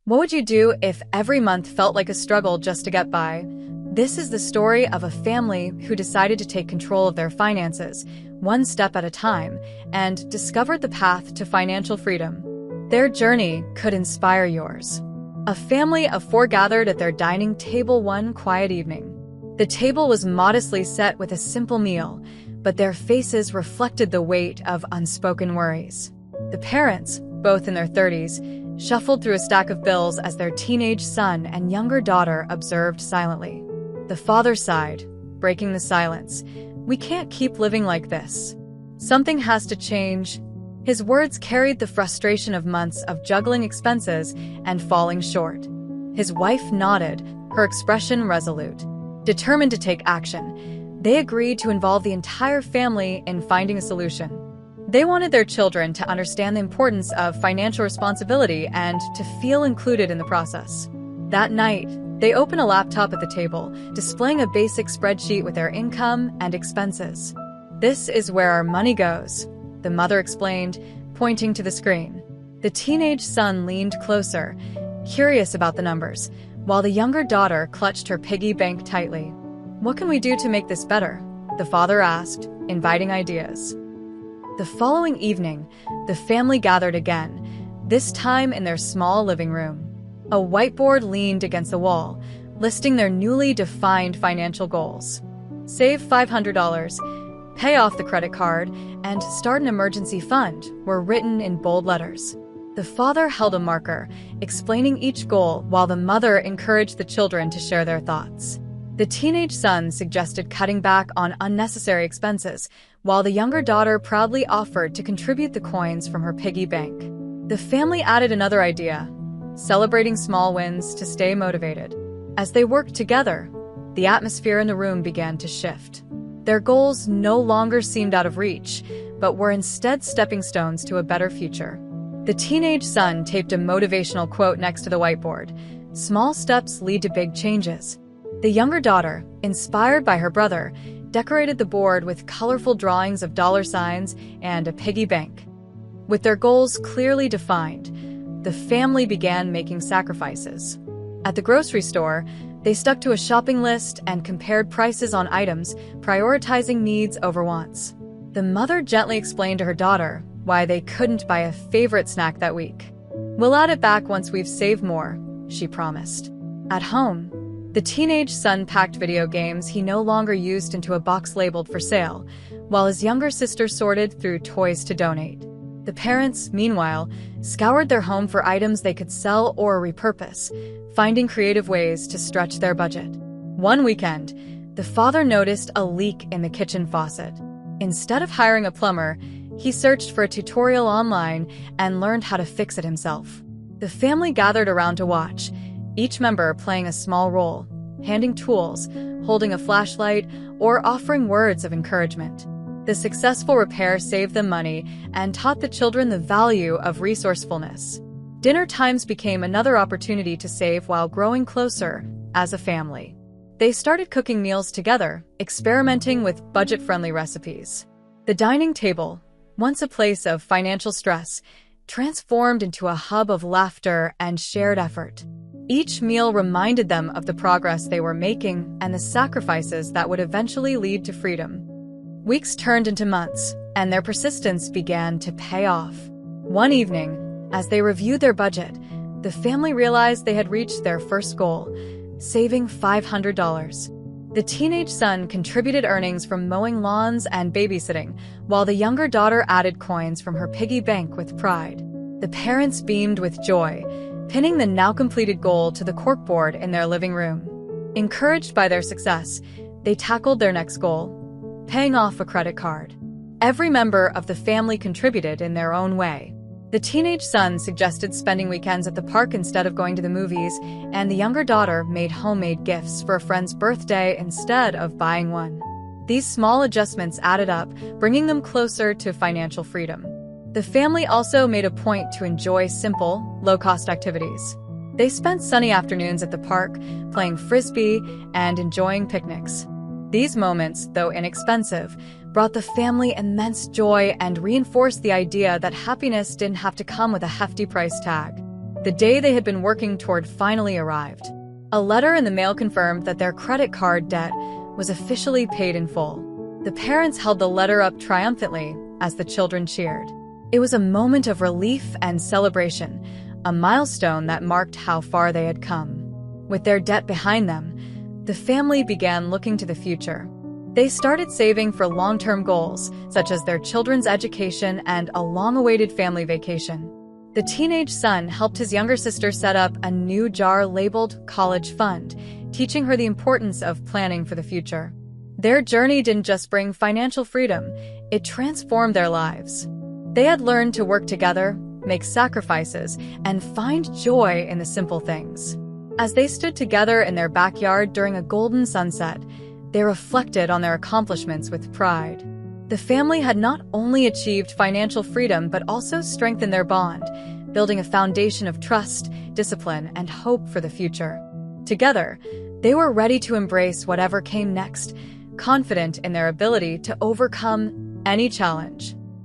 What would you do if every month felt like a struggle just to get by? This is the story of a family who decided to take control of their finances, one step at a time, and discovered the path to financial freedom. Their journey could inspire yours. A family of four gathered at their dining table one quiet evening. The table was modestly set with a simple meal, but their faces reflected the weight of unspoken worries. The parents, both in their 30s, shuffled through a stack of bills as their teenage son and younger daughter observed silently. The father sighed, breaking the silence. "We can't keep living like this. Something has to change." His words carried the frustration of months of juggling expenses and falling short. His wife nodded, her expression resolute. Determined to take action, they agreed to involve the entire family in finding a solution. They wanted their children to understand the importance of financial responsibility and to feel included in the process. That night, they opened a laptop at the table, displaying a basic spreadsheet with their income and expenses. "This is where our money goes," the mother explained, pointing to the screen. The teenage son leaned closer, curious about the numbers, while the younger daughter clutched her piggy bank tightly. "What can we do to make this better?" the father asked, inviting ideas. The following evening, the family gathered again, this time in their small living room. A whiteboard leaned against the wall, listing their newly defined financial goals. Save $500, pay off the credit card, and start an emergency fund were written in bold letters. The father held a marker, explaining each goal while the mother encouraged the children to share their thoughts. The teenage son suggested cutting back on unnecessary expenses, while the younger daughter proudly offered to contribute the coins from her piggy bank. The family added another idea, celebrating small wins to stay motivated. As they worked together, the atmosphere in the room began to shift. Their goals no longer seemed out of reach, but were instead stepping stones to a better future. The teenage son taped a motivational quote next to the whiteboard, "Small steps lead to big changes." The younger daughter, inspired by her brother, decorated the board with colorful drawings of dollar signs and a piggy bank. With their goals clearly defined, the family began making sacrifices. At the grocery store, they stuck to a shopping list and compared prices on items, prioritizing needs over wants. The mother gently explained to her daughter why they couldn't buy a favorite snack that week. "We'll add it back once we've saved more," she promised. At home, the teenage son packed video games he no longer used into a box labeled for sale, while his younger sister sorted through toys to donate. The parents, meanwhile, scoured their home for items they could sell or repurpose, finding creative ways to stretch their budget. One weekend, the father noticed a leak in the kitchen faucet. Instead of hiring a plumber, he searched for a tutorial online and learned how to fix it himself. The family gathered around to watch, each member playing a small role, handing tools, holding a flashlight, or offering words of encouragement. The successful repair saved them money and taught the children the value of resourcefulness. Dinner times became another opportunity to save while growing closer as a family. They started cooking meals together, experimenting with budget-friendly recipes. The dining table, once a place of financial stress, transformed into a hub of laughter and shared effort. Each meal reminded them of the progress they were making and the sacrifices that would eventually lead to freedom. Weeks turned into months, and their persistence began to pay off. One evening, as they reviewed their budget, the family realized they had reached their first goal, saving $500. The teenage son contributed earnings from mowing lawns and babysitting, while the younger daughter added coins from her piggy bank with pride. The parents beamed with joy, pinning the now-completed goal to the corkboard in their living room. Encouraged by their success, they tackled their next goal, paying off a credit card. Every member of the family contributed in their own way. The teenage son suggested spending weekends at the park instead of going to the movies, and the younger daughter made homemade gifts for a friend's birthday instead of buying one. These small adjustments added up, bringing them closer to financial freedom. The family also made a point to enjoy simple, low-cost activities. They spent sunny afternoons at the park, playing frisbee and enjoying picnics. These moments, though inexpensive, brought the family immense joy and reinforced the idea that happiness didn't have to come with a hefty price tag. The day they had been working toward finally arrived. A letter in the mail confirmed that their credit card debt was officially paid in full. The parents held the letter up triumphantly as the children cheered. It was a moment of relief and celebration, a milestone that marked how far they had come. With their debt behind them, the family began looking to the future. They started saving for long-term goals, such as their children's education and a long-awaited family vacation. The teenage son helped his younger sister set up a new jar labeled College Fund, teaching her the importance of planning for the future. Their journey didn't just bring financial freedom, it transformed their lives. They had learned to work together, make sacrifices, and find joy in the simple things. As they stood together in their backyard during a golden sunset, they reflected on their accomplishments with pride. The family had not only achieved financial freedom but also strengthened their bond, building a foundation of trust, discipline, and hope for the future. Together, they were ready to embrace whatever came next, confident in their ability to overcome any challenge.